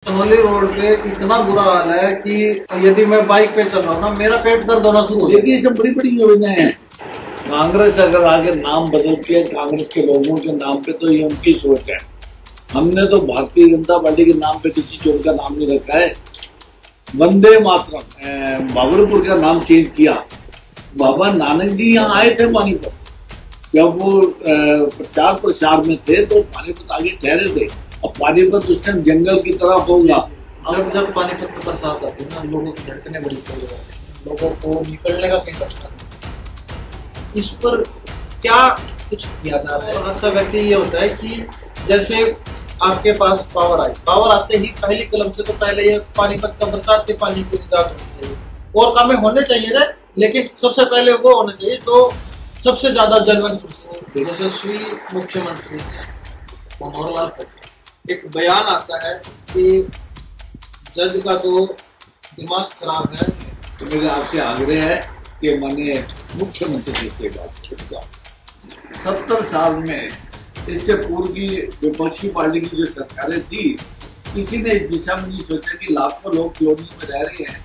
Chamoli road पे इतना बुरा हाल है कि यदि मैं बाइक पे चल रहा हूँ ना, मेरा पेट दर्द होना शुरू हो जाता है। देखिए, सब बड़ी बड़ी योजनाएं हैं। कांग्रेस अगर आगे नाम बदलती है कांग्रेस के लोगों के नाम पे, तो ये उनकी सोच है। हमने तो भारतीय जनता पार्टी के नाम पे किसी चोर का नाम नहीं रखा है। वंदे मातरम, बाबरपुर का नाम चेंज किया। बाबा नानक जी यहाँ आए थे पानीपत, जब वो प्रचार प्रसार में थे तो पानीपत आगे ठहरे थे। अब पानीपत उस टाइम जंगल की तरह होगा। जब जब पानीपत में बरसात आती है ना, लोगों की धड़कनें बड़ी तेज हो जाती हैं, लोगों को निकलने का कहीं रास्ता नहीं। इस पर क्या कुछ किया जा रहा है? अच्छा व्यक्ति ये होता है कि जैसे आपके पास पावर आते ही पहली कलम से तो पहले ये पानीपत का बरसात के पानी की निजात होनी चाहिए। और कामें होने चाहिए थे, लेकिन सबसे पहले वो होना चाहिए जो सबसे ज्यादा जनमन यशस्वी मुख्यमंत्री है मनोहर लाल खट्टर। एक बयान आता है कि जज का तो दिमाग खराब है। तो मेरा आपसे आग्रह है कि माननीय मुख्यमंत्री जी से बात करें। 70 साल में इससे पूर्व की विपक्षी पार्टी की जो सरकारें थी, किसी ने इस दिशा में नहीं सोचा कि लाखों लोग कॉलोनी में रह रहे हैं,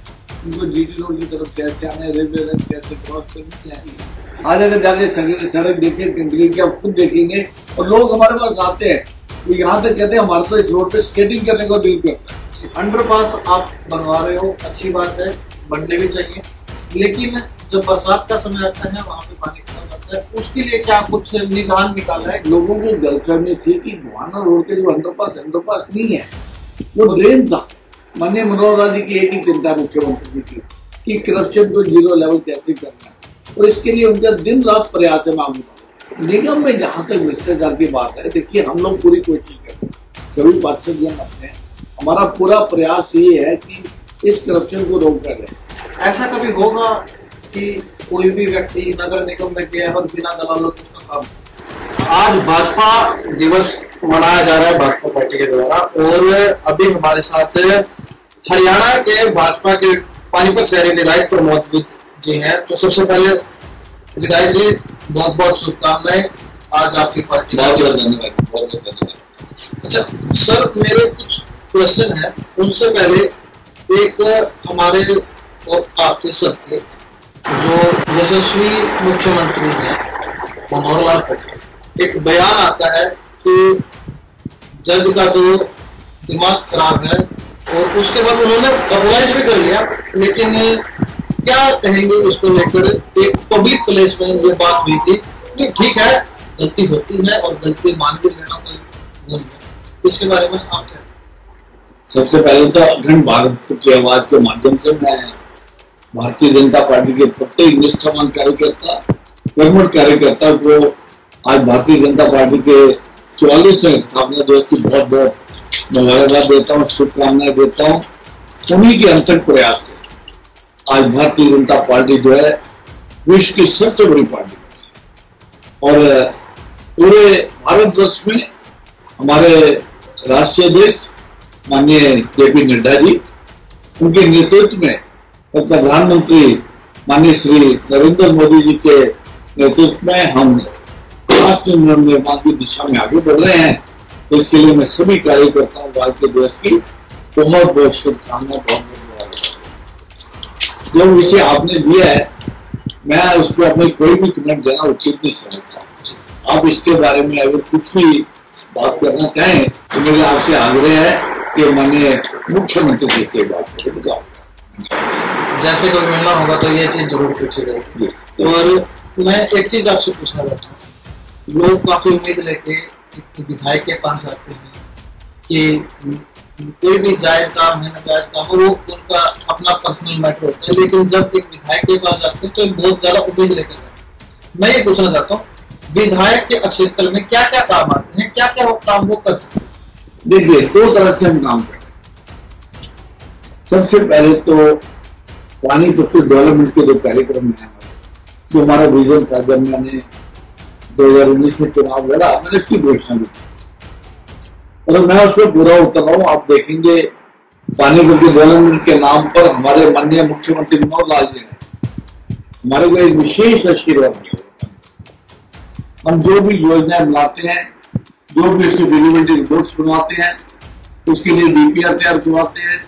उनको जीटी रोड की तरफ कैसे आना है, रेलवे लाइन कैसे क्रॉस करनी है। आज अगर जाके सड़क देखें कंक्रीट की, आप खुद देखेंगे और लोग हमारे पास आते हैं तो यहाँ तक कहते हैं हमारे तो इस रोड पे स्केटिंग करने को दिल करता है। अंडरपास आप बनवा रहे हो, अच्छी बात है, बनने भी चाहिए, लेकिन जब बरसात का समय आता है वहाँ पे पानी खत्म होता है, उसके लिए क्या कुछ निदान निकाला है? लोगों की गलतफहमी थी कि गोहाना रोड के जो अंडरपास नहीं है, वो ड्रेन था। माननीय मनोहर लाल जी की एक ही चिंता है मुख्यमंत्री जी की कि करप्शन को 0 लेवल कैसे करना है, और इसके लिए उनका दिन रात प्रयास है। मामूल निगम में जहां तक भ्रष्टाचार की बात है, देखिए हम लोग पूरी कोशिश करते हैं, सभी पार्षद जन अपने, हमारा पूरा प्रयास ये है कि इस करप्शन को रोका जाए। ऐसा कभी होगा कि कोई भी व्यक्ति नगर निगम में गया और बिना दलालों के उसका काम? आज भाजपा दिवस मनाया जा रहा है भाजपा पार्टी के द्वारा, और अभी हमारे साथ हरियाणा के भाजपा के पानीपत शहरी विधायक प्रमोद जी हैं। तो सबसे पहले विधायक जी, बहुत बहुत शुभकामनाएं आज आपकी पार्टी। बहुत धन्यवाद। अच्छा सर, मेरे कुछ क्वेश्चन है, उनसे पहले एक हमारे और आपके सबके जो यशस्वी मुख्यमंत्री हैं मनोहर लाल खट्टर, एक बयान आता है कि जज का तो दिमाग खराब है, और उसके बाद उन्होंने अप्लाइज भी कर लिया, लेकिन क्या कहेंगे इसको लेकर? एक पब्लिक प्लेस में ये बात हुई थी कि ठीक है, गलती होती है और गलती मान भी लेना कोई वो नहीं। इसके बारे में आप क्या? सबसे पहले तो अखंड भारत की आवाज के माध्यम से मैं भारतीय जनता पार्टी के प्रत्येक निष्ठावान कार्यकर्ता, कर्मठ कार्यकर्ता को आज भारतीय जनता पार्टी के 44वें स्थापना दिवस की बहुत बहुत मुबारकबाद देता हूँ, शुभकामनाएं देता हूँ। उन्हीं के अंतक प्रयास से आज भारतीय जनता पार्टी जो है विश्व की सबसे बड़ी पार्टी, और पूरे भारतवर्ष में हमारे राष्ट्रीय अध्यक्ष माननीय JP नड्डा जी, उनके नेतृत्व में, और प्रधानमंत्री माननीय श्री नरेंद्र मोदी जी के नेतृत्व में हम राष्ट्र निर्माण की दिशा में आगे बढ़ रहे हैं। तो इसके लिए मैं सभी कार्यकर्ताओं को आज के दिवस की बहुत बहुत शुभकामनाएं, बहुत बहुत जो विषय आपने दिया है, मैं उस पर अपने कोई भी कमेंट देना उचित नहीं समझता। आप इसके बारे में अगर कुछ भी बात करना चाहें तो मेरे आपसे आग्रह है कि माननीय मुख्यमंत्री जी से बात करें। जैसे कोई मिलना होगा तो ये चीज जरूर पूछिएगा। और मैं एक चीज आपसे पूछना चाहता हूँ, लोग काफी उम्मीद लेके विधायक के पास आते हैं कि कोई भी जायज काम है, नाजायज काम है, वो उनका अपना पर्सनल मैटर होता है, लेकिन जब एक विधायक के पास जाते हैं तो बहुत ज्यादा उम्मीद लेकर जाते हैं। मैं ये पूछना चाहता हूँ, विधायक के क्षेत्र में क्या क्या काम आते हैं, क्या क्या वो काम वो कर सकते हैं? देखिए, 2 तरह से हम काम करते हैं। सबसे पहले तो पानीपत के डेवलपमेंट के 2 कार्यक्रम है जो हमारा विजन था। जब मैंने 2019 में चुनाव लड़ा, मैंने इसकी घोषणा की और मैं उस पर पूरा उतर रहा हूँ। आप देखेंगे पानीपत के डेवलपमेंट के नाम पर हमारे माननीय मुख्यमंत्री मनोहर लाल जी ने हमारे को एक विशेष आशीर्वाद दिया। हम जो भी योजनाएं बनाते हैं, जो भी उसकी फिजिबिलिटी रिपोर्ट्स बनवाते हैं, उसके लिए डीपीआर तैयार करवाते हैं,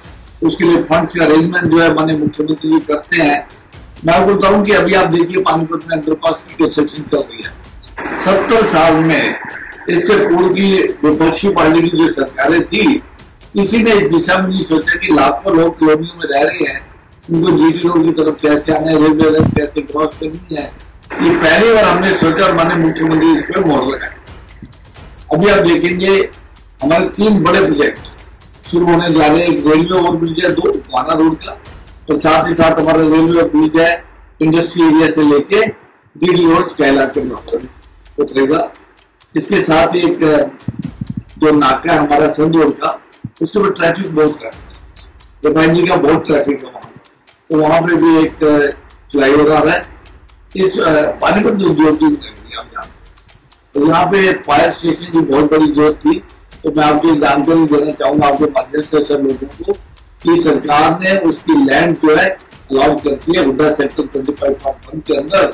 उसके लिए फंड का अरेंजमेंट जो है माननीय मुख्यमंत्री जी करते हैं। मैं आपको बताऊं कि अभी आप देखिए पानीपत में अंडरपास की कंस्ट्रक्शन चल रही है। 70 साल में इससे पूर्व की विपक्षी पार्टी की जो सरकारें थी, किसी ने इस दिशा में नहीं सोचा कि लाखों लोग कॉलोनियों में रह रहे हैं, उनको जीटी रोड की तरफ कैसे आना है, रेलवे लाइन कैसे क्रॉस करनी है। ये पहली बार हमने सोचा और माननीय मुख्यमंत्री इस पर मोहर लगाए। अभी आप देखेंगे हमारे 3 बड़े प्रोजेक्ट शुरू होने जा रहे हैं। एक रेलवे ओवरब्रिज है 2 गोहाना रोड का, और साथ ही साथ हमारा रेलवे ब्रिज है इंडस्ट्री एरिया से लेके डीडी रोड स्काईलाइट के उतरेगा। इसके साथ ही एक जो नाका है हमारा संध रोड का, उसके ऊपर ट्रैफिक बहुत है, रिफाइनरी का बहुत ट्रैफिक है वहां, तो वहां पे भी एक फ्लाईओवर आ रहा है। इस पानीपत जो उद्योग तो यहाँ पे फायर स्टेशन की बहुत बड़ी जरूरत थी। तो मैं आपको जानकारी देना चाहूंगा आपके माध्यम से सब लोगों को कि सरकार ने उसकी लैंड जो है अलाउ करती है हुड्डा सेक्टर 25.1 के अंदर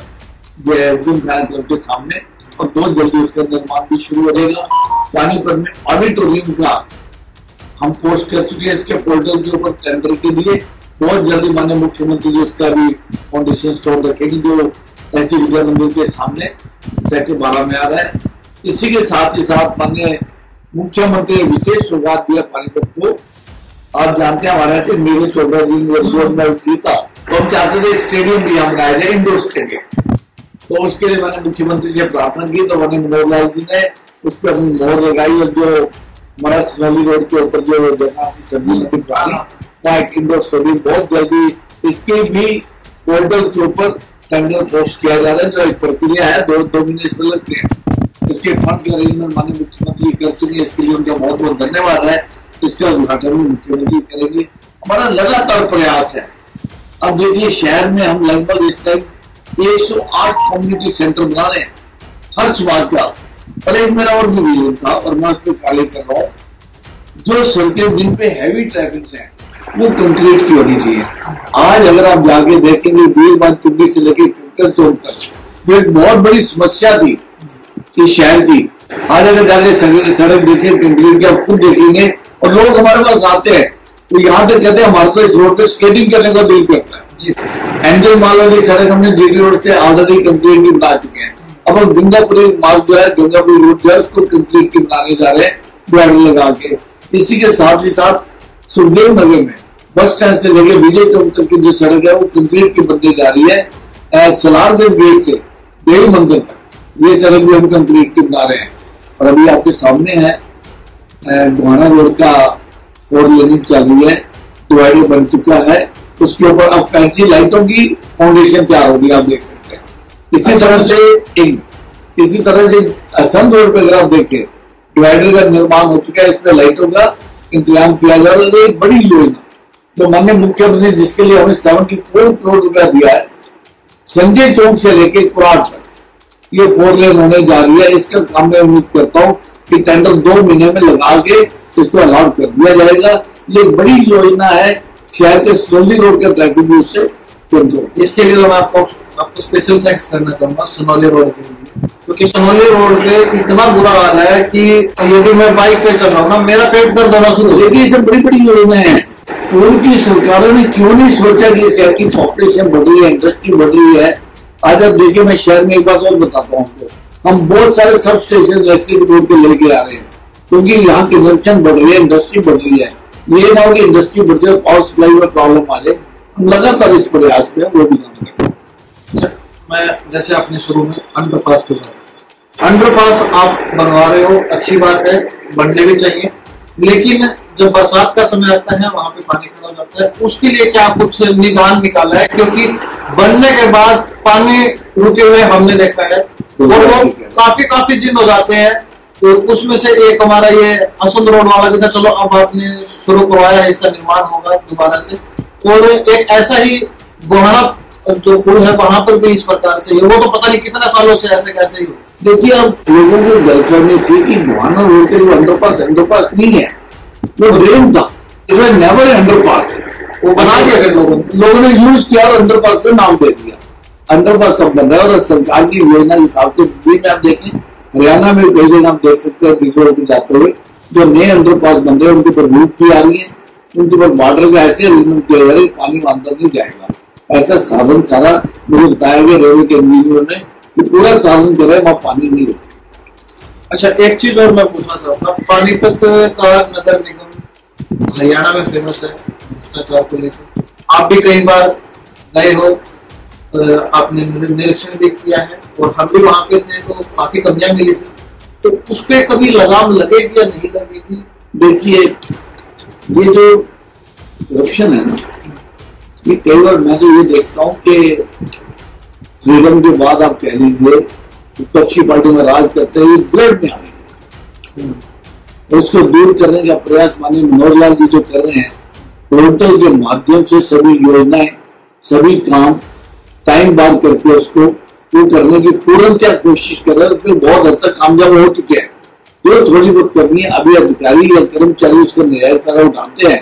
क्लब के सामने, और बहुत जल्दी उसका निर्माण भी शुरू हो जाएगा। पानीपत में ऑडिटोरियम का हम पोस्ट कर चुके हैं, इसके पोर्टल के ऊपर टेंडर के लिए बहुत जल्दी माननीय मुख्यमंत्री जी उसका भी फाउंडेशन स्टोन रखेगी, जो ऐसी विद्या मंदिर के सामने सेक्टर 12 में आ रहा है। इसी के साथ ही साथ माननीय मुख्यमंत्री ने विशेष सौगात दिया पानीपत को। आप जानते हैं हमारे यहाँ मेरे चोपड़ा जी ने जीता, तो हम चाहते थे स्टेडियम भी हम बनाया जाए, इंडोर स्टेडियम। तो उसके लिए मैंने मुख्यमंत्री से प्रार्थना की, तो माननीय मनोहर लाल जी ने उस पर अपनी मोहर लगाई, और जो हमारा सोनौली रोड के ऊपर जो जगह की सब्जी वहाँ एक इंडोर स्टेडियम बहुत जल्दी इसके भी पोर्टल के ऊपर टेंडर पोस्ट किया जा रहा है, जो एक प्रक्रिया है 2 महीने इसमें लगते हैं। इसके फंड के अरेंजमेंट माननीय मुख्यमंत्री कर चुके हैं, इसके लिए उनका बहुत बहुत धन्यवाद है। इसका उद्घाटन भी मुख्यमंत्री करेंगे। हमारा लगातार प्रयास है। अब देखिए शहर में हम लगभग इस टाइम 108 कम्युनिटी सेंटर बना रहे हैं हर समाज का। पर एक मेरा और भी विजन था और मैं उस पर कार्य कर रहा हूँ, जो सड़कें जिन पे हैवी ट्रैफिक है वो कंक्रीट की होनी चाहिए। आज अगर आप जाके देखेंगे वीरबाग टुड्डी से लेकर कंकर चौक तक, जो एक बहुत बड़ी समस्या थी इस शहर की, आज अगर जाके सड़क देखें कंक्रीट की, आप खुद देखेंगे और लोग हमारे पास आते हैं तो यहाँ तक कहते हैं हमारे को इस रोड पे स्केटिंग करने का दिल करता है। एंजल माल वाली सड़क हमने जीटी रोड से ऑलरेडी कंक्रीट की बना चुके हैं। अब हम गंगापुरी मार्ग जो है, गंगापुरी रोड जो है, उसको कंक्रीट की बनाने जा रहे हैं डिवाइडर लगा के। इसी के साथ ही साथ सुखदेव नगर में बस स्टैंड से लेकर विजय चौक तक की जो सड़क है वो कंक्रीट की बनने जा रही है। सलारदेव गेट से देवी मंदिर तक ये सड़क भी हम कंक्रीट की बना रहे हैं। और अभी आपके सामने है गोहाना रोड का 4 लेनिंग चालू है, डिवाइडर बन चुका है, उसके ऊपर अब फैंसी लाइटों की फाउंडेशन तैयार होगी, आप देख सकते हैं। इसी तरह से संत रोड पे अगर आप देखें डिवाइडर का निर्माण हो चुका है, इस पर लाइटों का इंतजाम किया जा रहा है। एक बड़ी योजना तो माननीय मुख्यमंत्री जिसके लिए हमें 74 करोड़ रुपया दिया है, संजय चौक से लेकर कुरार तक ये 4 लेन होने जा रही है। इसका काम मैं उम्मीद करता हूँ कि टेंडर 2 महीने में लगा के इसको अलाउ कर दिया जाएगा। ये बड़ी योजना है, शहर के सोनौली रोड के ट्रैफिक भी उससे इसके लिए तो मैं आपको स्पेशल थैंक्स करना चाहूंगा सोनौली रोड के लिए, क्योंकि सोनौली रोड पे इतना बुरा हाल है कि यदि मैं बाइक पे चल रहा हूँ ना, मेरा पेट दर्द होना शुरू हो जाएगी। ये सब बड़ी बड़ी योजना है। उनकी सरकारों ने क्यों नहीं सोचा कि शहर की पॉपुलेशन बढ़ रही है, इंडस्ट्री बढ़ रही है। आज आप देखिए, मैं शहर में एक बात और बताता हूँ आपको, हम बहुत सारे सब स्टेशन इलेक्ट्रिक रोड पे लेके आ रहे हैं, क्योंकि यहाँ कंजम्पशन बढ़ रही है, इंडस्ट्री बढ़ रही है। ये ना हो कि इंडस्ट्री बढ़ जाए, पावर सप्लाई में प्रॉब्लम आ जाए। हम लगातार इस प्रयास पे वो भी काम करते हैं। मैं जैसे आपने शुरू में अंडरपास के साथ अंडरपास आप बनवा रहे हो, अच्छी बात है, बनने भी चाहिए, लेकिन जब बरसात का समय आता है वहां पे पानी खड़ा हो जाता है, उसके लिए क्या कुछ निदान निकाला है? क्योंकि बनने के बाद पानी रुके हुए हमने देखा है और वो काफी दिन हो जाते हैं। तो उसमें से एक हमारा ये असंध रोड वाला भी था, चलो अब आपने शुरू करवाया है, इसका निर्माण होगा दोबारा से। और एक ऐसा ही गोहाना जो पुल है वहां पर भी इस प्रकार से है, वो तो पता नहीं कितने सालों से ऐसे कैसे ही हो। देखिए, अब लोगों को गलतफहमी थी कि गोहाना रोड के जो अंडरपास नहीं है, वो ड्रेन था, नेवर अंडरपास, वो बना दिया। फिर लोगों ने यूज किया और अंडरपास का नाम दे दिया। अंडरपास सब बन रहा है और सरकार की योजना के हिसाब से भी आप देखें, हरियाणा में कई जगह आप देख सकते हैं ब्रिज रोड पे जाते हुए जो नए अंडरपास बन रहे हैं उनके ऊपर रूट भी आ रही है, उनके ऊपर बॉर्डर का ऐसे अरेंजमेंट किया जा रहा है पानी अंदर नहीं जाएगा। ऐसा साधन सारा मुझे बताया गया रेलवे के इंजीनियर ने कि पूरा साधन कर रहे हैं, वहां पानी नहीं रुके। अच्छा, एक चीज और मैं पूछना चाहूंगा, पानीपत का नगर निगम हरियाणा में फेमस है भ्रष्टाचार को लेकर। आप भी कई बार गए हो, आपने निरीक्षण भी किया है और हम भी वहां पे थे तो काफी कमियां मिली थी, तो उस पर कभी लगाम लगेगी या नहीं लगेगी? देखिए, ये जो करप्शन है ना, ये कई बार मैं तो ये देखता हूँ कि फ्रीडम के बाद आप कह लीजिए विपक्षी पार्टी में राज करते हुए ब्लड में आ गए, उसको दूर करने का प्रयास माननीय मनोहर लाल जी जो कर रहे हैं, पोर्टल के माध्यम से सभी योजनाएं, सभी काम टाइम बार करके उसको वो करने की पूर्णतः कोशिश कर रहे हैं। उसमें बहुत हद तक कामयाब हो चुके हैं। जो थोड़ी बहुत करनी है, अभी अधिकारी या कर्मचारी उसको न्याय तरह उठाते हैं।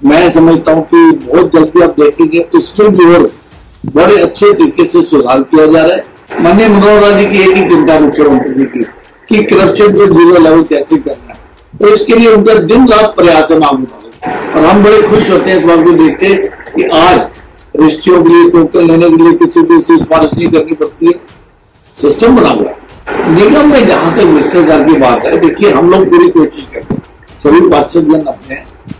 मैं समझता हूँ कि बहुत जल्दी आप देखेंगे इसमें भी और बड़े अच्छे तरीके से सुधार किया जा रहा है। माननीय मनोहर लाल जी की एक ही चिंता मुख्यमंत्री जी की कि करप्शन को जीरो लेवल कैसे करना है, तो इसके लिए उनका दिन रात प्रयास है मांग और हम बड़े खुश होते हैं इस बात को देख के कि आज रजिस्ट्रियों के लिए टोकन लेने के लिए किसी को सिफारिश नहीं करनी पड़ती है, सिस्टम बना हुआ है। निगम में जहां तक भ्रष्टाचार की बात है, देखिए हम लोग पूरी कोशिश करते हैं, सभी पार्षद जन अपने,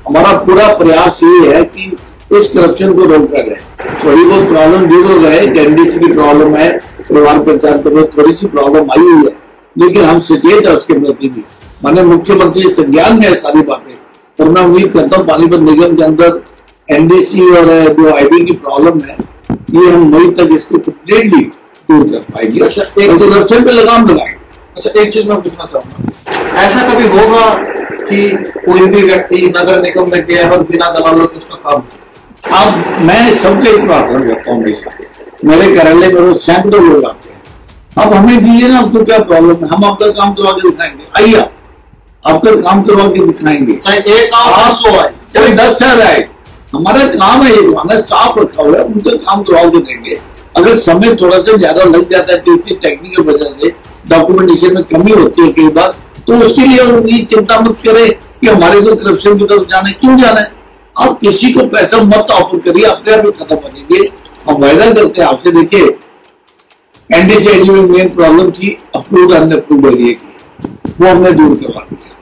हमारा पूरा प्रयास ये है कि इस करप्शन को रोका जाए। थोड़ी बहुत प्रॉब्लम दूर हो गए, एनडीसी की प्रॉब्लम है, परिवार पहचान पर थोड़ी सी प्रॉब्लम आई हुई है, लेकिन हम सचेत है उसके प्रति भी। माननीय मुख्यमंत्री संज्ञान में है सारी बातें, और मैं उम्मीद करता हूँ पानीपत निगम के अंदर एनडीसी और जो आईबी की प्रॉब्लम है, ये हम मई तक इसको कम्प्लीटली दूर कर पाएंगे। अच्छा, एक करप्शन पे लगाम लगाएंगे। अच्छा, एक चीज मैं पूछना चाहूंगा, ऐसा कभी होगा कि कोई भी व्यक्ति नगर निगम में गया और बिना दलालों के उसका काम? अब मैं सबके प्रार्थना करता हूँ, मेरे कार्यालय में वो सैकड़ों लोग आते हैं, अब हमें दीजिए ना, आपको क्या प्रॉब्लम है, हम आपका काम करवा के दिखाएंगे। आइए, आपका काम करवा के दिखाएंगे, चाहे एक आए, चाहे 10,000 आए, हमारा काम है ये करवाना। स्टाफ रखा हुआ है, उनका काम करवा के देंगे। अगर समय थोड़ा सा ज्यादा लग जाता है किसी टेक्निकल वजह से, डॉक्यूमेंटेशन में कमी होती है कई बार, तो उसके लिए उनकी चिंता मत करें कि हमारे को करप्शन की तरफ जाना है। क्यों जाना है? आप किसी को पैसा मत ऑफर करिए, अपने आप ही खत्म हो जाएंगे। हम वायदा करते हैं आपसे, देखिए एनडीसी में मेन प्रॉब्लम थी अप्रूव अनअप्रूव एरिया की, वो हमने दूर करवा दिया।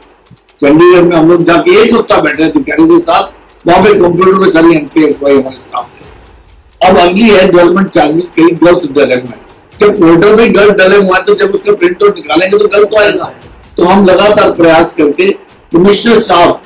चंडीगढ़ में हम लोग जाके एक हफ्ता बैठे अधिकारी के साथ, वहां पे कंप्यूटर में सारी एंट्री करवाई हमारे स्टाफ ने। अब अगली है डेवलपमेंट चार्जेस कहीं गलत डले हुए हैं, जब पोर्टल में गलत डले हुए हैं तो जब उसका प्रिंट आउट निकालेंगे तो गलत आएगा। तो हम लगातार प्रयास करके कमिश्नर साहब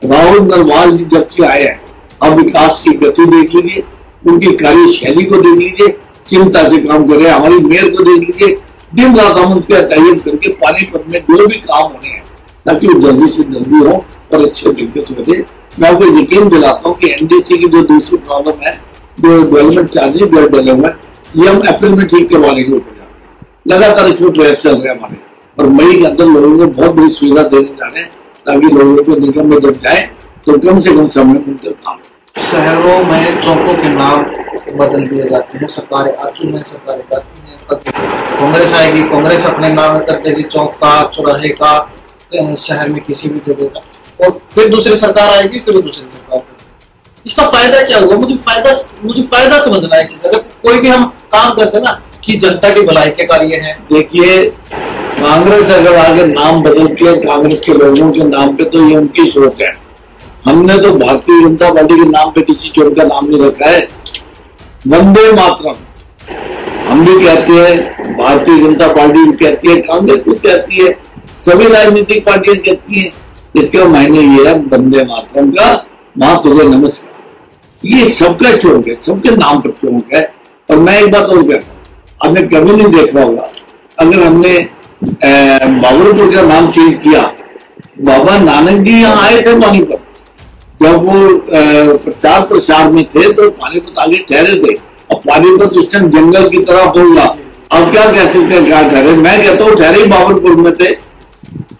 राहुल नरवाल जी जब से आए हैं, अब विकास की गति देख लीजिए, उनकी कार्यशैली को देख लीजिए, चिंता से काम कर रहे हैं। हमारी मेयर को देख लीजिए, दिन रात हम उनके टाइप करके पानीपत में जो भी काम होने हैं ताकि वो जल्दी से जल्दी हो और अच्छे तरीके से हो। मैं आपको यकीन दिलाता हूँ कि एनडीसी की जो दूसरी प्रॉब्लम है, जो डेवलपमेंट चार्जेस गलत डले हुए हैं, ये हम अप्रैल में ठीक करवा लेंगे। लगातार इसमें प्रयास चल रहे हैं हमारे, और मई के अंदर लोगों को बहुत बड़ी सुविधा देने जा रहे हैं ताकि लोगों को निगम में जब जाए तो कम से कम समय में उनके काम। शहरों में चौकों के नाम बदल दिए जाते हैं, सरकारें आती हैं, सरकारें जाती हैं, कभी कांग्रेस आएगी, कांग्रेस अपने नाम कर देगी चौक का, चौराहे का, शहर में किसी भी जगह का, और फिर दूसरी सरकार आएगी, फिर दूसरी सरकार। इसका फायदा क्या हुआ? मुझे फायदा समझना है। अगर कोई भी हम काम करते ना कि जनता की भलाई के कार्य है। देखिए, कांग्रेस अगर आगे नाम बदलती है कांग्रेस के लोगों के नाम पे, तो ये उनकी सोच है। हमने तो भारतीय जनता पार्टी के नाम पे किसी चोर का नाम नहीं रखा है। वंदे मातरम हम भी कहते हैं, भारतीय जनता पार्टी भी कहती है, कांग्रेस भी कहती है, सभी राजनीतिक पार्टियां कहती हैं। इसका मायने ये है वंदे मातरम का, मां तुझे नमस्कार। ये सबका चौक है, सबके नाम पर चौक है। और मैं एक बात और कहता हूँ, आपने कभी नहीं देखा होगा, अगर हमने बाबरपुर का नाम चेंज किया, बाबा नानक जी यहाँ आए थे पानीपत, जब वो प्रचार प्रसार में थे तो पानीपत आगे ठहरे थे। अब पानीपत उस टाइम जंगल की तरह होगा, अब क्या कह सकते हैं क्या ठहरे? मैं कहता हूँ ठहरे ही बाबरपुर में थे,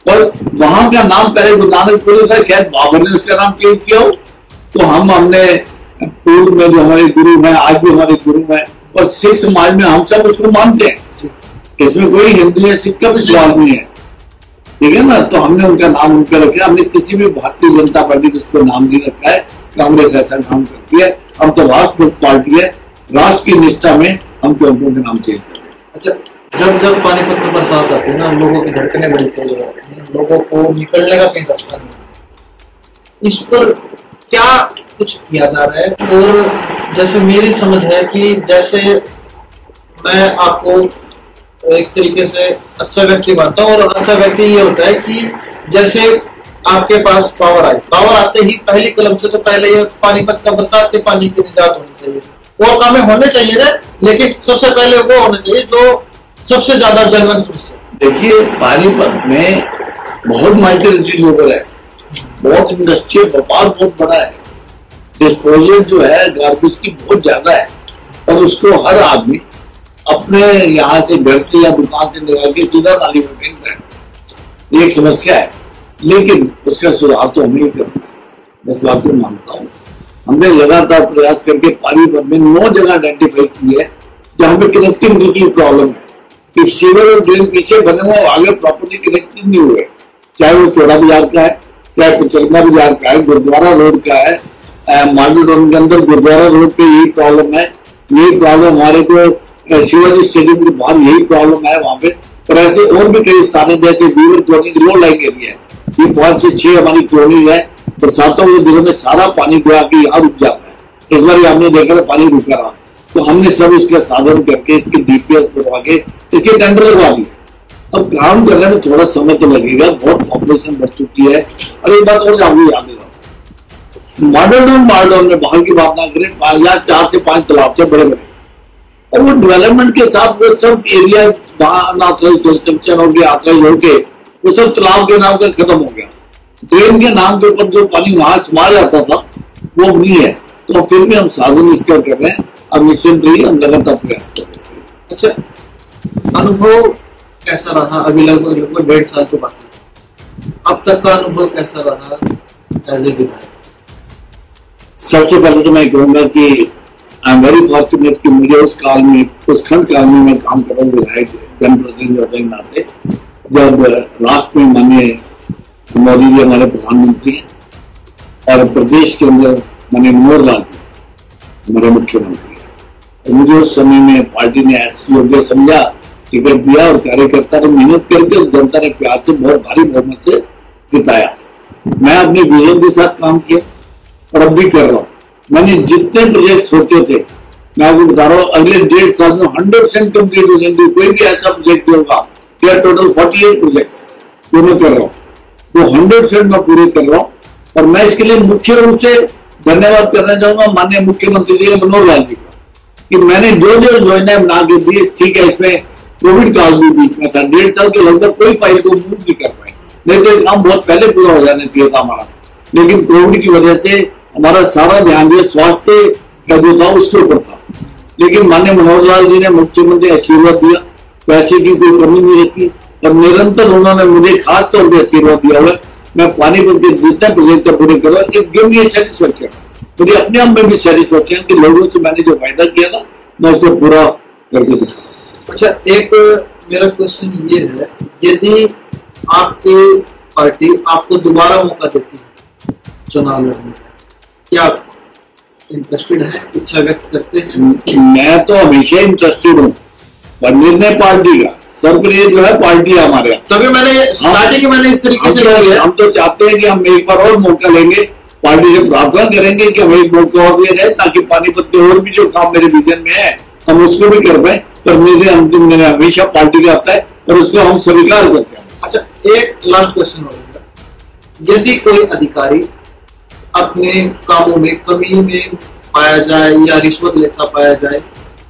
और वहां का नाम पहले गुरु नानकपुर था, शायद बाबर ने उसका नाम चेंज किया हो। तो हमने पूर्व में जो हमारे गुरु हैं, आज भी हमारे गुरु हैं, और सिख समाज में हम सब उसको मानते हैं। इसमें कोई हिंदू या सिख का भी सवाल नहीं है। ठीक है ना। तो हमने उनका नाम उनका रखा, हमने किसी भी भारतीय जनता पार्टी को उसको नाम नहीं रखा है। कांग्रेस ऐसा काम करती है, हम तो राष्ट्र पार्टी है, राष्ट्र की निष्ठा में हम क्यों उनके नाम चेंज कर रहे हैं। अच्छा, जब जब पानीपत में बरसात आती है ना, लोगों की धड़कनें बड़ी तेज हो जाती हैं, लोगों को निकलने का कहीं रास्ता नहीं। इस पर क्या कुछ किया जा रहा है? और जैसे मेरी समझ है कि जैसे मैं आपको एक तरीके से अच्छा व्यक्ति मानता हूँ, और अच्छा व्यक्ति ये होता है कि जैसे आपके पास पावर आई, पावर आते ही पहली कलम से तो पहले ये पानीपत का बरसात के पानी की निजात होनी चाहिए, और कामें होने चाहिए थे, लेकिन सबसे पहले वो होना चाहिए जो सबसे ज्यादा जनगण से। देखिए, पानीपत में बहुत माइग्रेटरी लेबर है, बहुत इंडस्ट्रियल व्यापार बहुत बड़ा है, डिस्पोजल जो है गार्बेज की बहुत ज्यादा है, और उसको हर आदमी अपने यहाँ से घर से या दुकान से निकाल के सीधा नाली में फेंक रहा है। ये एक समस्या है, लेकिन उसका सुधार तो हमें ही करना है, मैं इस बात को मानता हूँ। हमने लगातार प्रयास करके पानीपत में 9 जगह आइडेंटिफाई की है जहाँ पे कनेक्टिविटी की प्रॉब्लम है, कि सीवर और ड्रेन पीछे बने हुए आगे प्रॉपर्टी कनेक्टेड नहीं हुए, चाहे वो चौड़ा बाजार का है, चाहे पिचलना बाजार का है, गुरुद्वारा रोड का है, मार्केट रोड के अंदर गुरुद्वारा रोड पे यही प्रॉब्लम है। यही प्रॉब्लम हमारे को शिवाजी स्टेडियम के बाहर यही प्रॉब्लम है वहां पे, और ऐसे और भी कई स्थान है, जैसे वीवर कॉलोनी लो लाइन एरिया है, ये 5 से 6 हमारी कॉलोनी है। बरसातों के दिनों में सारा पानी गिरा के यहाँ रुक जाता है। इस बार हमने देखा था पानी रुका रहा, तो हमने सब इसका साधन करके इसके डीपीएस बनवा के इसके टेंडर लगवा दिए। अब काम करने में थोड़ा समय तो लगेगा, बहुत पॉपुलेशन बढ़ चुकी है। और एक बात और आपको याद है, मॉडल में बाहर की बात ना करें, 4 से 5 तालाब थे बड़े बड़े, और वो डेवलपमेंट के साथ वो सब एरिया कंस्ट्रक्शन हो गया, हो गए, वो सब तालाब के नाम का खत्म हो गया। ड्रेन के नाम के ऊपर जो पानी वहां समा जाता था वो नहीं है, तो फिर भी हम साधन इसका कर रहे हैं। अब निश्चिंत रहिए, हम लगातार प्रयास कर रहे हैं। अच्छा, अनुभव कैसा रहा? अभी लगभग 1.5 साल के बाद अब तक का अनुभव कैसा रहा एज ए विधायक? सबसे पहले तो मैं कहूंगा कि आई एम वेरी फॉर्चुनेट कि मुझे उस खंड काल में मैं काम कर रहा हूँ विधायक जनप्रतिनिधि होने के नाते, जब राष्ट्र में माननीय मोदी जी हमारे प्रधानमंत्री हैं और प्रदेश के अंदर माननीय मनोहर लाल जी हमारे मुख्यमंत्री हैं। तो मुझे उस समय में पार्टी ने ऐसी योग्य समझा, टिकट दिया, और कार्यकर्ता ने मेहनत करके उस जनता ने प्यार से बहुत भारी बहुमत से जिताया। मैं अपने विजन के साथ काम किया और अब भी कर रहा हूँ। मैंने जितने प्रोजेक्ट सोचे थे, मैं आपको बता रहा हूँ, अगले 1.5 साल में 100% कंप्लीट हो जाएंगे। कोई भी ऐसा प्रोजेक्ट होगा, क्या टोटल 48 प्रोजेक्ट्स जो मैं कर रहा हूँ, वो 100% मैं पूरे कर रहा हूँ। और मैं इसके लिए मुख्य रूप से धन्यवाद करना चाहूंगा माननीय मुख्यमंत्री जी मनोहर लाल जी का, कि मैंने जो योजनाएं बना के दी, ठीक है, इसमें कोविड काल भी बीच में था, 1.5 साल के लगभग कोई फाइल को मूव नहीं कर पाए, नहीं तो काम बहुत पहले पूरा हो जाना चाहिए था हमारा, लेकिन कोविड की वजह से हमारा सारा ध्यान जो स्वास्थ्य का जो था उसके ऊपर था। लेकिन माननीय मनोहर लाल जी ने मुख्यमंत्री आशीर्वाद दिया, पैसे की कोई कमी नहीं रखी, और निरंतर उन्होंने मुझे खास तौर पर आशीर्वाद दिया हुआ। मैं पानीपत के जितने प्रोजेक्ट पूरे करूँ, सेटिस्फेक्शन मुझे अपने आप में भी सेटिस्फेक्शन कि लोगों से मैंने जो वायदा किया था मैं उसको पूरा करके दिखा। अच्छा, एक मेरा क्वेश्चन ये है, यदि आपकी पार्टी आपको दोबारा मौका देती है चुनाव लड़ने का, क्या इंटरेस्टेड है, इच्छा व्यक्त करते हैं? मैं तो हमेशा इंटरेस्टेड हूँ, पर निर्णय पार्टी का, सर्वप्रिय जो है पार्टी है हमारे यहाँ। तभी मैंने स्टार्टिंग मैंने इस तरीके से किया। हम तो चाहते हैं कि हम एक बार और मौका लेंगे, पार्टी से प्रार्थना करेंगे कि हमें एक मौका और दिया जाए, ताकि पानीपत के और भी जो काम मेरे विजन में है हम उसको भी कर पाए। पर मेरे अंतिम निर्णय हमेशा पार्टी का आता है और उसको हम स्वीकार करते हैं। अच्छा, एक लास्ट क्वेश्चन होगा, यदि कोई अधिकारी अपने कामों में कमी में पाया जाए या रिश्वत लेता पाया जाए,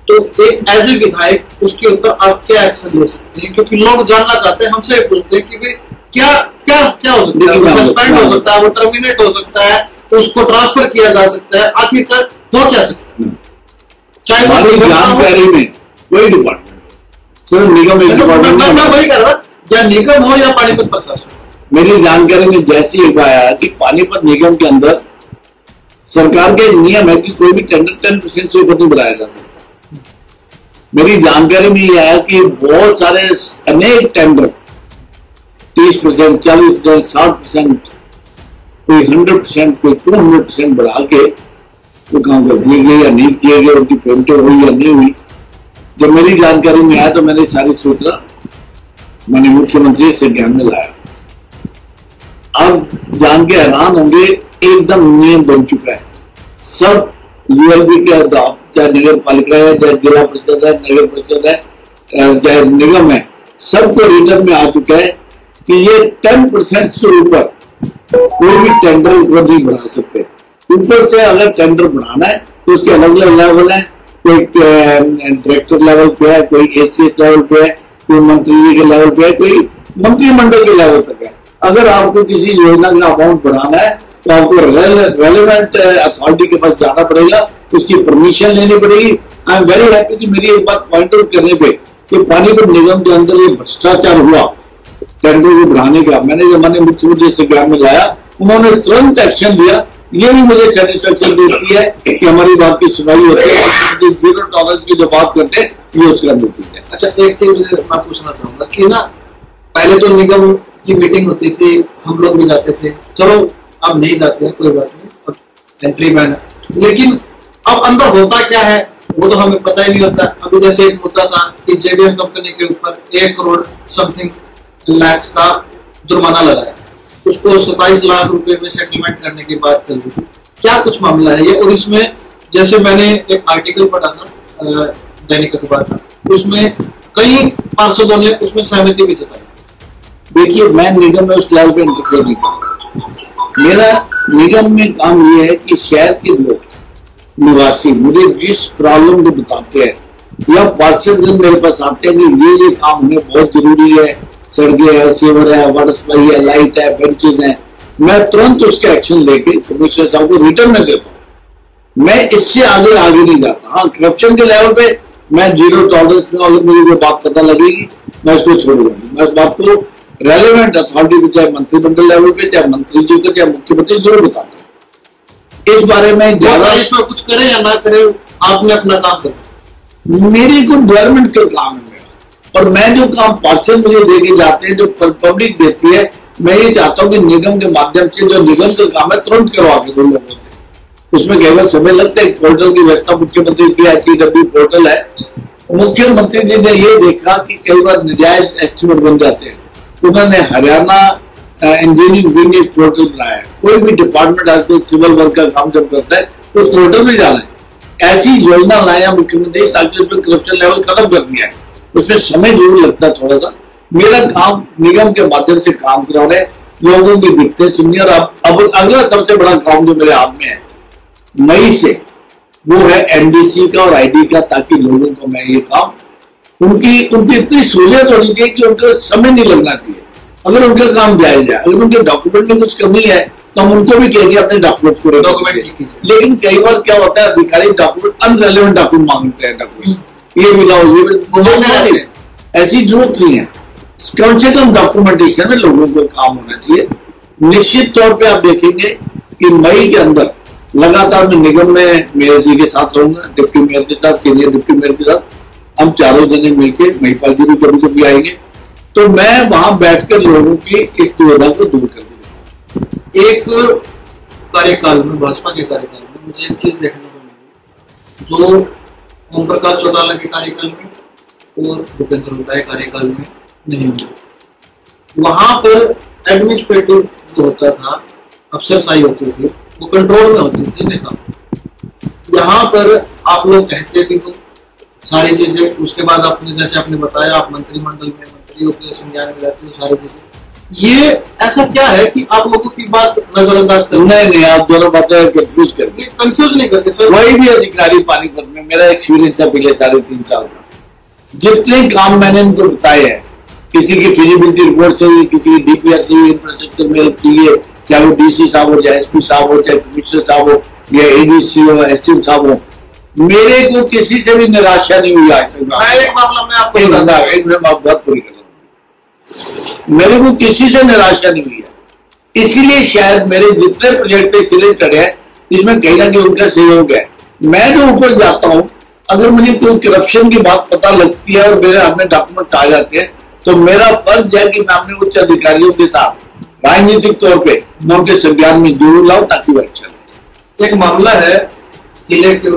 तो एक एज ए विधायक उसके ऊपर आप क्या एक्शन ले सकते हैं? क्योंकि लोग जानना चाहते हैं, हमसे पूछते हैं कि भाई क्या क्या क्या हो सकता है, वो सस्पेंड हो सकता है, वो टर्मिनेट हो सकता है, उसको ट्रांसफर किया जा सकता है, आखिरकार हो क्या सकता है? चाहे जानकारी में कोई डिपार्टमेंट, सिर्फ निगम मैं वही कर रहा, या निगम हो या पानीपत प्रशासन, मेरी जानकारी में जैसी एक आया कि पानीपत निगम के अंदर सरकार के नियम है कि कोई भी टेंडर 10% से ऊपर नहीं बनाया जा सकता। मेरी जानकारी में यह आया कि बहुत सारे अनेक टेंडर 30%, 40%, 60%, कोई 100%, कोई 200% बढ़ा के वो काम कर दिए गए या नहीं किए गए, उनकी पेमेंट हुई या नहीं हुई। जब मेरी जानकारी में आया तो मैंने सारी सूचना माननीय मुख्यमंत्री से ज्ञान में लाया। आप जान के हैरान होंगे, एकदम नियम बन चुका है। सब यूएलबी के चाहे नगर पालिका है, चाहे जिला परिषद है, नगर परिषद है, चाहे निगम है, सबको रिटर्न में आ चुका है कि ये 10% से ऊपर कोई भी टेंडर ऊपर नहीं बढ़ा सकते। ऊपर से अगर टेंडर बढ़ाना है तो उसके अलग अलग लेवल है, कोई डायरेक्टर लेवल पे है, कोई एसीएस लेवल पे है, कोई मंत्री जी के लेवल पे है, कोई मंत्रिमंडल के लेवल तक है। अगर आपको किसी योजना का अमाउंट बढ़ाना है तो आपको रेलेवेंट अथॉरिटी के पास जाना पड़ेगा, उसकी परमिशन लेनी पड़ेगी। आई एम वेरी हैप्पी कि मेरी एक बात पॉइंट आउट करने पे कि पानीपत निगम के अंदर ये भ्रष्टाचार हुआ टेंडर को बढ़ाने का, मैंने जब मैंने मुख्यमंत्री से ज्ञान में लाया, उन्होंने तुरंत एक्शन लिया। ये भी मुझे सेटिस्फेक्शन देती है कि हमारी बात की सुनाई होती है, जीरो टॉलरेंस की जो बात करते हैं ये उसका देती है। अच्छा, एक चीज मैं पूछना चाहूंगा कि ना, पहले तो निगम की मीटिंग होती थी, हम लोग भी जाते थे, चलो अब नहीं जाते हैं, कोई बात नहीं, अब एंट्री बैन है, लेकिन अब अंदर होता क्या है वो तो हमें पता ही नहीं होता। अभी जैसे एक मुद्दा था कि जेबीएम कंपनी के ऊपर 1 करोड़ समथिंग लैक्स का जुर्माना लगाया, उसको 27 लाख रुपए में सेटलमेंट करने की बात चल रही थी। क्या कुछ मामला है ये? और इसमें जैसे मैंने एक आर्टिकल पढ़ा था दैनिक अखबार का, उसमें कई पार्षदों ने उसमें सहमति भी जताई। देखिए, मैं निगम में उस लेवल पे इंटरफेयर नहीं करता। मेरा निगम में काम ये है कि शहर के लोग निवासी मुझे जिस प्रॉब्लम को बताते हैं या पार्षद मेरे पास आते हैं कि ये काम हमें बहुत जरूरी है, सड़कें है, सीवर है, वाटर सप्लाई है, लाइट है, बेंचेज है, मैं तुरंत उसके एक्शन लेके कमिश्नर साहब को रिटर्न में देता हूँ। मैं इससे आगे नहीं जाता। हाँ, करप्शन के लेवल पे मैं जीरो टॉलरेंस में, अगर मुझे कोई बात पता लगेगी मैं उसको छोड़ूंगा। मैं उस बात को रेलेवेंट अथॉरिटी को, चाहे मंत्रिमंडल लेवल पे, चाहे मंत्री जी को, चाहे मुख्यमंत्री जरूर बताता हूँ। इस बारे में ज्यादा इसमें कुछ करे या ना करे, आपने अपना काम करा। मेरी को डेवलपमेंट का काम है मेरा, और मैं जो काम पार्षद मुझे देके जाते हैं, जो पब्लिक देती है, मैं ये चाहता हूँ कि निगम के माध्यम से जो निगम का काम है तुरंत करवा के उन लोगों से। उसमें कई बार समय लगता है। पोर्टल की व्यवस्था मुख्यमंत्री की HCW पोर्टल है, मुख्यमंत्री जी ने ये देखा कि कई बार नजायज एस्टिमेट बन जाते हैं, उन्होंने हरियाणा इंजीनियरिंग विंग एक पोर्टल बनाया है। कोई भी डिपार्टमेंट आजकल सिविल वर्क का काम जब करता है तो उस पोर्टल में जाना है। ऐसी योजना लाया मुख्यमंत्री ताकि उसमें करप्शन लेवल खत्म कर दिया है। उसमें समय जरूर लगता है थोड़ा सा। मेरा काम निगम के माध्यम से काम कराना है, लोगों की दिक्कतें सुननी। और अब अगला सबसे बड़ा काम जो मेरे हाथ में है मई से, वो है NDC का और ID का, ताकि लोगों को मैं ये काम उनकी इतनी सहूलियत होनी चाहिए कि उनको समय नहीं लगना चाहिए। अगर उनका काम जायज है, अगर उनके डॉक्यूमेंट में कुछ कमी है तो हम उनको भी कहेंगे अपने डॉक्यूमेंट को डॉक्यूमेंट कीजिए। लेकिन कई बार क्या होता है, अधिकारी डॉक्यूमेंट अनरेलेवेंट डॉक्यूमेंट मांगते हैं, डॉक्यूमेंट ये भी लाओ, ऐसी जरूरत नहीं है। कम से कम डॉक्यूमेंटेशन में लोगों को काम होना चाहिए। निश्चित तौर पे आप देखेंगे कि मई के अंदर लगातार मैं निगम में मेयर जी के साथ रहूंगा, डिप्टी मेयर के साथ, सीनियर डिप्टी मेयर के साथ, हम चारों जने मिलकर, महिपाल जी भी कभी कभी आएंगे, तो मैं वहां बैठकर लोगों की इस दुविधा को दूर कर दूंगा। एक कार्यकाल में, भाजपा के कार्यकाल में मुझे एक चीज देखने को मिली, जो ओम प्रकाश चौटाला के कार्यकाल में और भूपेंद्र हुड्डा के कार्यकाल में नहीं हुई। वहां पर एडमिनिस्ट्रेटिव जो होता था, अफसरशाही होती थी, वो कंट्रोल में होती थी नेता। यहाँ पर आप लोग कहते भी हो सारी चीजें, उसके बाद आपने जैसे आपने बताया आप मंत्रिमंडल में मंत्रियों के संज्ञान में रहती हो सारी चीजें। ये ऐसा क्या है कि आप लोगों की बात नजरअंदाज कर? नहीं, आप दोनों बातें कंफ्यूज करते। कंफ्यूज नहीं करते सर। कोई भी अधिकारी पानीपत में, मेरा एक्सपीरियंस है पिछले 3.5 साल का, जितने काम मैंने इनको बताए हैं, किसी की फिजिबिलिटी रिपोर्ट चाहिए, किसी की DPR चाहिए, इंफ्रास्ट्रक्चर में चाहिए, चाहे वो DC साहब हो, चाहे SP साहब हो, चाहे कमिश्नर साहब हो, या ADC हो, STM साहब हो, मेरे को किसी से भी निराशा नहीं हुई आज तक। एक मामला में आपको एक बात पूरी कर, मेरे को किसी से निराशा नहीं हुई है। इसीलिए शायद मेरे जितने प्रोजेक्ट सिलेक्टेड है, इसमें कहीं ना कहीं उनका सहयोग है। मैं जो ऊपर जाता हूं, अगर मुझे कोई करप्शन की बात पता लगती है और मेरे हाथ में डॉक्यूमेंट आ जाते हैं, तो मेरा फर्ज है कि मैं अपने उच्च अधिकारियों के साथ राजनीतिक तौर पे मैं उनके संज्ञान में जरूर लाऊं ताकि वो अच्छा। एक मामला है, किले के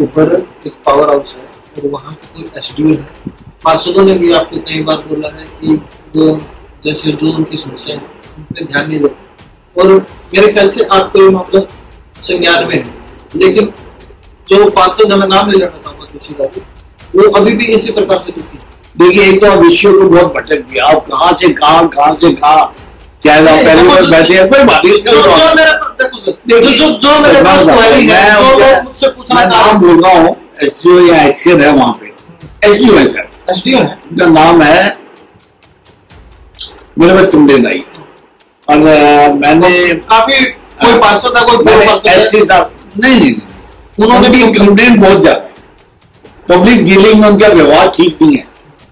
ऊपर एक पावर हाउस है और वहां पे कोई एसडीओ है। पार्षदों ने भी आपको कई बार बोला है कि वो जैसे जो उनकी समस्या है उन पर ध्यान नहीं देते, और मेरे ख्याल से आपको ये मामला संज्ञान में है, लेकिन जो पार्षद, मैं नाम नहीं लेना चाहूंगा किसी का, वो अभी भी इसी प्रकार से दुखी है। देखिए, एक तो आप विषयों को बहुत भटक गया, आप कहाँ से कहाँ चाहे आप पहले बार बैठे हैं, कोई बात नहीं। नाम बोल रहा हूँ, एसडीओ या एक्शन है वहां पे, एसडीओ है सर, एसडीओ है, उनका नाम है, मेरे पास कंप्लेन आई और मैंने काफी कोई पार्षद है, कोई ऐसे साहब नहीं, उन्होंने भी कंप्लेन बहुत ज्यादा है, पब्लिक डीलिंग में उनका व्यवहार ठीक नहीं है।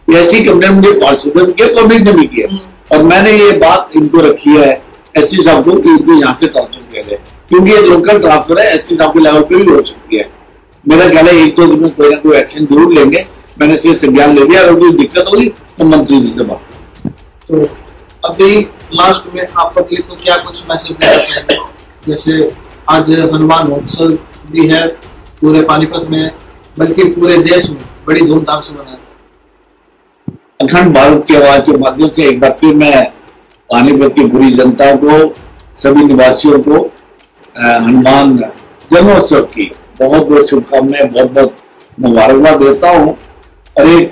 ऐसी कंप्लेन मुझे पार्षद के पब्लिक ने भी किया और मैंने ये बात इनको रखी है एससी साहब को कि इनको यहाँ से ट्रांसफर किया जाए, क्योंकि ये लोकल ट्रांसफर है, एससी साहब के लेवल पे भी हो सकती है। मेरा ख्याल है 1-2 दिन में कोई ना कोई एक्शन जरूर लेंगे। मैंने इससे संज्ञान ले लिया, अगर कोई दिक्कत होगी तो मंत्री जी से बात। तो अभी लास्ट में आप पब्लिक को क्या कुछ मैसेज देना चाहेंगे? जैसे आज हनुमान महोत्सव भी है पूरे पानीपत में, बल्कि पूरे देश में बड़ी धूमधाम से मनाया। अखंड भारत की आवाज के माध्यम से एक बार फिर मैं पानीपत की पूरी जनता को, सभी निवासियों को हनुमान जन्मोत्सव की बहुत बहुत शुभकामनाएं, बहुत बहुत मुबारकबाद देता हूँ। और एक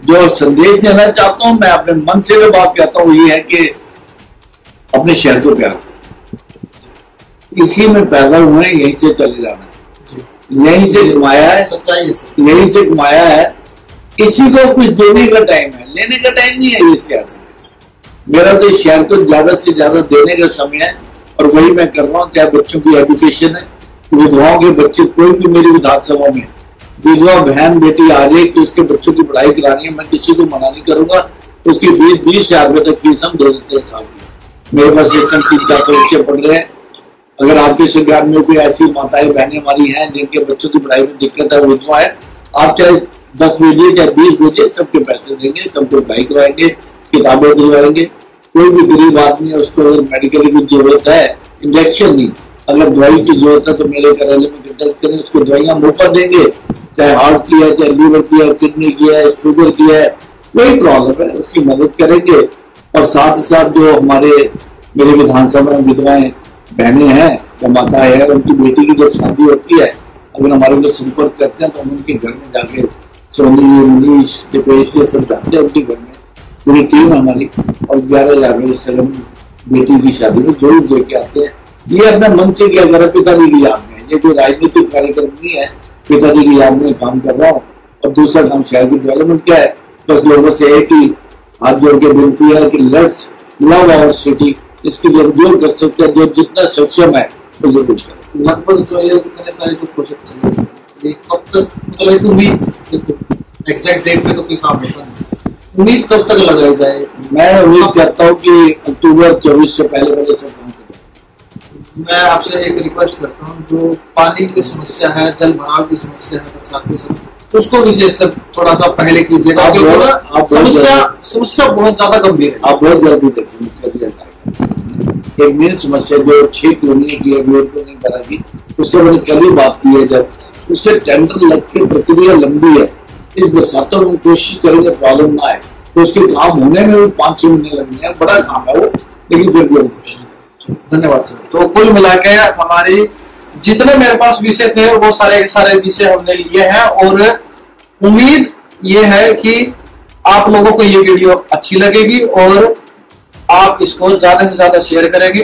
जो संदेश देना चाहता हूँ, मैं अपने मन से जो बात कहता हूँ, ये है कि अपने शहर को प्यार, इसी में पैदा हुए, यहीं से चले जाना है, यहीं से कमाया है, सच्चाई यहीं से कमाया है। किसी को कुछ देने का टाइम है, लेने का टाइम नहीं है। इस शहर से मेरा तो इस शहर को ज्यादा से ज्यादा देने का समय है और वही मैं कर रहा हूँ। चाहे बच्चों की एजुकेशन है, विधवाओं के बच्चे, कोई भी मेरी विधानसभा में विधवा बहन बेटी आ जाए तो उसके बच्चों की पढ़ाई करानी है, मैं किसी को मना नहीं करूंगा। उसकी फीस 20,000 रुपए तक फीस हम दे देते हैं साल की। मेरे पास सिस्टम 300-400 बच्चे पढ़ रहे हैं। अगर आपके संज्ञान में कोई ऐसी माताएं बहनें हमारी हैं जिनके बच्चों की पढ़ाई में दिक्कत है, विधवा है, आप चाहे 10 भेजिए चाहे 20 भेजिए, सबके पैसे देंगे, सबको पढ़ाई करवाएंगे, किताबें दिलवाएंगे। कोई भी गरीब आदमी है, उसको अगर मेडिकल की जरूरत है, इंजेक्शन नहीं, अगर दवाई की जरूरत है तो मेरे कार्यालय में कंटेक्ट करें, उसको दवाइयां मुफ्त देंगे। चाहे हार्ट की है, चाहे लीवर की है, किडनी की है, शुगर की है, कोई प्रॉब्लम है उसकी मदद करेंगे। और साथ ही साथ जो हमारे मेरे विधानसभा में विधवाएं बहनें हैं या माताएं हैं, उनकी बेटी की जब शादी होती है, अगर हमारे लोग संपर्क करते हैं तो हम उनके घर में जाके, सोनी, मनीष, दीपेश, ये सब जाते हैं उनके घर में, पूरी टीम है हमारी, और 11,000 रुपये सगन बेटी की शादी में जरूर दे के आते हैं। ये अपने मन से किया कर पिताजी की याद में, ये कोई राजनीतिक कार्यक्रम नहीं है, पिताजी की याद में काम कर रहा हूँ। और दूसरा काम शहर की डेवलपमेंट क्या है, बस लोगों से एक ही हाथ जोड़ के विनती है कि लेट्स लव आवर सिटी। इसके लिए जो कर सकते हैं, जो जितना सक्षम है वो जरूर करें। लगभग जो है इतने सारे जो प्रोजेक्ट कब तक, मतलब एक उम्मीद, एग्जैक्ट डेट पे तो कोई काम होता नहीं, उम्मीद कब तक लगाई जाए? मैं उम्मीद करता हूँ कि अक्टूबर 24 से पहले सब काम करें। मैं आपसे एक रिक्वेस्ट करता हूँ, जो पानी की समस्या है, जल भराव की समस्या है बरसात के समय, उसको विशेषकर थोड़ा सा पहले कीजिएगा, समस्या बहुत ज्यादा गंभीर है। आप बहुत जल्दी देखेंगे। एक मेन समस्या जो 6 किलोमीटर की नहीं करेगी, उसके मैंने कल ही बात की है, जब उसके टेंडर लग के प्रक्रिया लंबी है। इस बरसातों में कोशिश करेंगे प्रॉब्लम ना आए, तो उसके काम होने में भी 5-6 महीने लगने हैं, बड़ा काम है वो, लेकिन फिर भी धन्यवाद सर। तो कुल मिला के हमारी जितने मेरे पास विषय थे वो सारे विषय हमने लिए हैं, और उम्मीद ये है कि आप लोगों को ये वीडियो अच्छी लगेगी और आप इसको ज्यादा से ज्यादा शेयर करेंगे।